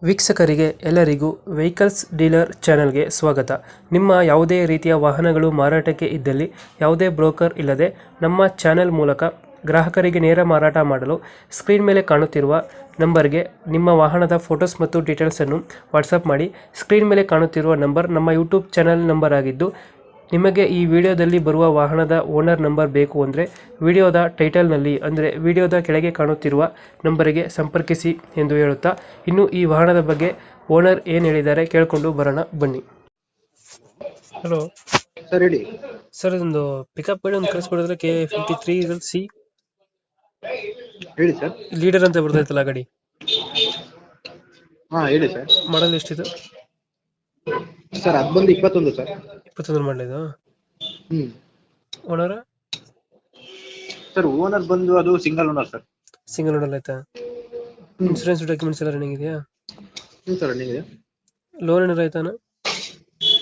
ವೀಕ್ಷಕರಿಗೆ ಎಲ್ಲರಿಗೂ vehicles dealer ಚಾನೆಲ್ಗೆ ಸ್ವಾಗತ. ನಿಮ್ಮ ಯಾವುದೇ ರೀತಿಯ ವಾಹನಗಳು ಮಾರಾಟಕ್ಕೆ ಇದ್ದಲ್ಲಿ ಯಾವುದೇ ಬ್ರೋಕರ್ ಇಲ್ಲದೆ ನಮ್ಮ ಚಾನೆಲ್ ಮೂಲಕ ಗ್ರಾಹಕರಿಗೆ ನೇರ ಮಾರಾಟ ಮಾಡಲು ಸ್ಕ್ರೀನ್ ಮೇಲೆ ಕಾಣುತ್ತಿರುವ ನಂಬರ್ಗೆ ನಿಮ್ಮ ವಾಹನದ ಫೋಟೋಸ್ ಮತ್ತು ಡೀಟೇಲ್ಸನ್ನು ವಾಟ್ಸಪ್ ಮಾಡಿ. ಸ್ಕ್ರೀನ್ ಮೇಲೆ ಕಾಣುತ್ತಿರುವ ನಂಬರ್ ನಮ್ಮ ಯೂಟ್ಯೂಬ್ ಚಾನೆಲ್ ನಂಬರ್ ಆಗಿದ್ದು, ನಿಮಗೆ ಈ ವಿಡಿಯೋದಲ್ಲಿ ಬರುವ ವಾಹನದ ಓನರ್ ನಂಬರ್ ಬೇಕು ಅಂದರೆ ವಿಡಿಯೋದ ಟೈಟಲ್ನಲ್ಲಿ ಅಂದರೆ ವಿಡಿಯೋದ ಕೆಳಗೆ ಕಾಣುತ್ತಿರುವ ನಂಬರಿಗೆ ಸಂಪರ್ಕಿಸಿ ಎಂದು ಹೇಳುತ್ತಾ, ಇನ್ನು ಈ ವಾಹನದ ಬಗ್ಗೆ ಓನರ್ ಏನು ಹೇಳಿದ್ದಾರೆ ಕೇಳಿಕೊಂಡು ಬರೋಣ ಬನ್ನಿ. ಹಲೋ ಸರ್ ಹೇಳಿ. ಸರ್, ಇದೊಂದು ಪಿಕಪ್ ಗಾಡಿ ಒಂದು ಕಳಿಸ್ಕೊಡಿದ್ರೆ K53 C ಹೇಳಿ ಸರ್. ಲೀಡರ್ ಅಂತ ಬರ್ತೈತಲ್ಲ ಗಾಡಿ, ಹಾ ಹೇಳಿ ಸರ್. ಮಾಡಲ್ ಎಷ್ಟಿದೆ ಸರ್ ಅದು ಬಂದು 21 ಸರ್. 21 ಮಾಡಲಿದ್ದು. ಹ್ಮ್ ಓನರ್ ಸರ್ ಓನರ್ ಬಂದು ಅದು single owner sir. Single owner ಆಯ್ತಾ? ಇನ್ಸೂರೆನ್ಸ್ ಡಾಕ್ಯುಮೆಂಟ್ಸ್ ಎಲ್ಲ ರನ್ನಿಂಗ್ ಇದೆಯಾ? ಹ್ಞೂ ಸರ್ ರನ್ನಿಂಗ್ ಇದೆ. ಲೋನ್ ಏನಾರು ಆಯ್ತಾನ?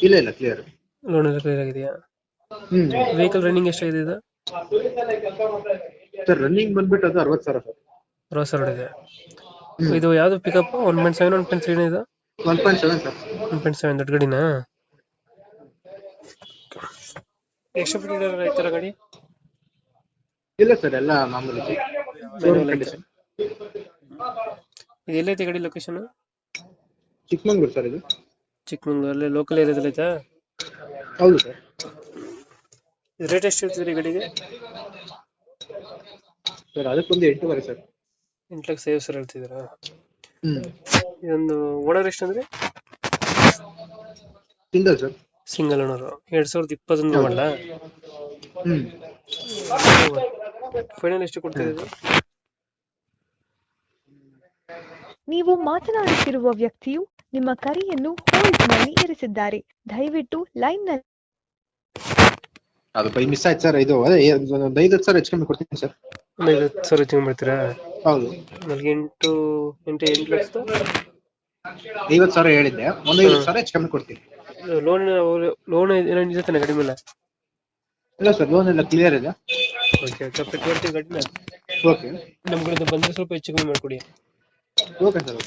ಇಲ್ಲ ಇಲ್ಲ ಕ್ಲಿಯರ್. ಲೋನ್ ಎಲ್ಲ ಕ್ಲಿಯರ್ ಆಗಿದೆಯಾ? ಹ್ಮ್ ವೆಹಿಕಲ್ ರನ್ನಿಂಗ್ ಎಷ್ಟಾಗಿದೆ ಇದು? ಸರ್ ರನ್ನಿಂಗ್ ಬಂದ್ಬಿಟ್ಟು ಅದು 60,000 ಸರ್. 60,000 ಇದೆ. ಇದು ಯಾವ್ದು ಪಿಕಪ್? 1.7 1.3 ಇದು? 1.7 ಸರ್. 1.7 ದೊಡ್ಡ ಗಾಡಿನಾ? ಎಷ್ಟು ಬಿಟ್ಟಿದ್ದಾರೆ ರೈತರ ಗಾಡಿ? ಇಲ್ಲ ಸರ್ ಎಲ್ಲ ಮಾಮೂಲಿ ಶೋರೂಮ್ ಕಂಡೀಷನ್. ಇದು ಎಲ್ಲೈತೆ ಗಾಡಿ ಲೊಕೇಶನ್? ಚಿಕ್ಕಮಂಗ್ಳೂರು ಸರ್ ಇದು. ಚಿಕ್ಕಮಂಗ್ಳೂರು, ಅಲ್ಲೇ ಲೋಕಲ್ ಏರಿಯಾದಲ್ಲಿ ಐತಾ? ಹೌದು ಸರ್. ರೇಟ್ ಎಷ್ಟು ಹೇಳ್ತಿದ್ರಿ ಗಾಡಿಗೆ? ಸರ್ ಅದಕ್ಕೊಂದು 8.5 ಸರ್. 8,50,000 ಹೇಳ್ತಿದ್ದೀರಾ? ಹ್ಮ್ ಇದೊಂದು ಓನರ್ ಎಷ್ಟು ಅಂದ್ರೆ? Single sir. Single owner. 2021 ಮಾಡಲ? ಹ್ಮ್ ಫೈನಲ್ ಎಷ್ಟು ಕೊಡ್ತಿದ್ದೀರಾ? ನೀವು ಮಾತನಾಡುತ್ತಿರುವ ವ್ಯಕ್ತಿಯು ನಿಮ್ಮ ಕರೆಯನ್ನು ಹೋಲ್ಡ್ನಲ್ಲಿ ಇರಿಸಿದ್ದಾರೆ. ದಯವಿಟ್ಟು ಲೈನ್ನಲ್ಲಿ. ಅದು ಬೈ ಮಿಸ್ ಆಯ್ತು ಸರ್. ಇದು ಅದೇ ಒಂದು 5,000 ಹೆಚ್ಚು ಕಮ್ಮಿ ಕೊಡ್ತೀನಿ ಸರ್. 50,000 ಹೆಚ್ಚು ಮಾಡ್ತೀರಾ? ಹೌದು. ನನಗೆ 8 ಲಕ್ಷದ 50,000 ಹೇಳಿದ್ದೆ, ಒಂದು 5,000 ಹೆಚ್ಚು ಕಮ್ಮಿ ಕೊಡ್ತೀನಿ. ಲೋನ್ ಲೋನ್ ಏನಿದೆ ತಾನೆ ಗಾಡಿ ಮೇಲೆ? ಇಲ್ಲ ಸರ್ ಲೋನ್ ಎಲ್ಲ ಕ್ಲಿಯರ್ ಇದೆ. ಓಕೆ, ಕಂಪ್ಲೀಟ್ ಮಾಡ್ತೀವಿ ಗಾಡಿನ. ಓಕೆ ನಮ್ಮ ಕಡೆಯಿಂದ ಬಂದರೆ ಸ್ವಲ್ಪ ಹೆಚ್ಚು ಕಮ್ಮಿ ಮಾಡಿಕೊಡಿ. Okay sir.